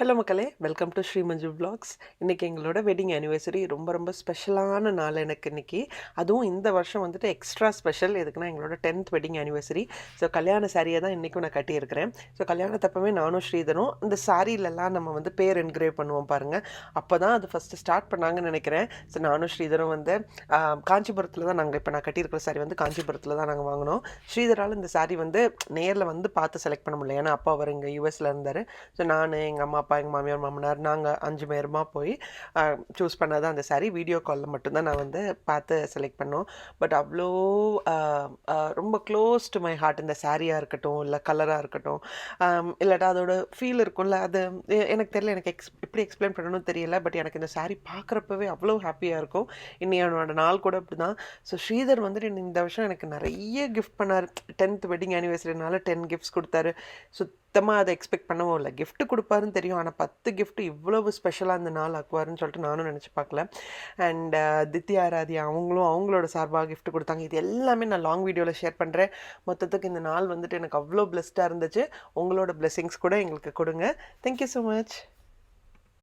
Hello மக்களே, welcome to Sri Manju vlogs. இன்றைக்கி எங்களோட வெட்டிங் ஆனிவர்சரி. ரொம்ப ரொம்ப ஸ்பெஷலான நாள் எனக்கு இன்றைக்கி. அதுவும் இந்த வருஷம் வந்துட்டு எக்ஸ்ட்ரா ஸ்பெஷல். எதுக்குன்னா எங்களோட 10th வெட்டிங் ஆனிவர்சரி. ஸோ கல்யாண சாரியை தான் இன்றைக்கும் நான் கட்டியிருக்கிறேன். ஸோ கல்யாணத்தப்பவே நானும் ஸ்ரீதரும் இந்த சாரிலெல்லாம் நம்ம வந்து பேர் என்கிரேவ் பண்ணுவோம் பாருங்கள். அப்போ தான் அது ஃபஸ்ட்டு ஸ்டார்ட் பண்ணாங்கன்னு நினைக்கிறேன். ஸோ நானும் ஸ்ரீதரும் வந்து காஞ்சிபுரத்தில் தான் நாங்கள் இப்போ நான் கட்டியிருக்கிற சாரி வந்து காஞ்சிபுரத்தில் தான் நாங்கள் வாங்கினோம். ஸ்ரீதரால் இந்த சாரி வந்து நேரில் வந்து பார்த்து செலக்ட் பண்ண முடியல. ஏன்னா அப்பா அவர் இங்கே யூஎஸில் இருந்தார். ஸோ நான் எங்கள் அம்மா அப்பா எங்கள் மாமியார் மாமனார் நாங்கள் 5 பேருமா போய் சூஸ் பண்ணாதான் அந்த சாரீ. வீடியோ காலில் மட்டும்தான் நான் வந்து பார்த்து செலக்ட் பண்ணோம். பட் அவ்வளோ ரொம்ப க்ளோஸ் டு மை ஹார்ட். இந்த சாரியாக இருக்கட்டும், இல்லை கலராக இருக்கட்டும், இல்லாட்டா அதோட ஃபீல் இருக்கும்ல, அது எனக்கு தெரியல. எனக்கு எப்படி எக்ஸ்பிளைன் பண்ணணும்னு தெரியல. பட் எனக்கு இந்த சாரீ பார்க்குறப்பவே அவ்வளோ ஹாப்பியாக இருக்கும். என்னோட நாள் கூட அப்படி தான். ஸோ ஸ்ரீதர் வந்துட்டு இந்த வருஷம் எனக்கு நிறைய கிஃப்ட் பண்ணார். 10th வெட்டிங் ஆனிவர்சரினால 10 கிஃப்ட்ஸ் கொடுத்தாரு. சுத்தமாக அதை எக்ஸ்பெக்ட் பண்ணவும் இல்லை. கிஃப்ட் கொடுப்பாருன்னு தெரியும், ஆனால் 10 கிஃப்ட் இவ்வளவு ஸ்பெஷலாக அந்த நாள் ஆக்குவாருன்னு சொல்லிட்டு நானும் நினச்சி பார்க்கல. அண்ட் தித்யா ஆராத்யா அவங்களும் அவங்களோட சார்பாக கிஃப்ட் கொடுத்தாங்க. இது எல்லாமே நான் லாங் வீடியோவில் ஷேர் பண்ணுறேன். மொத்தத்துக்கு இந்த நாள் வந்துட்டு எனக்கு அவ்வளோ பிளெஸ்டாக இருந்துச்சு. உங்களோட பிளெஸிங்ஸ் கூட எங்களுக்கு கொடுங்க. Thank you so much.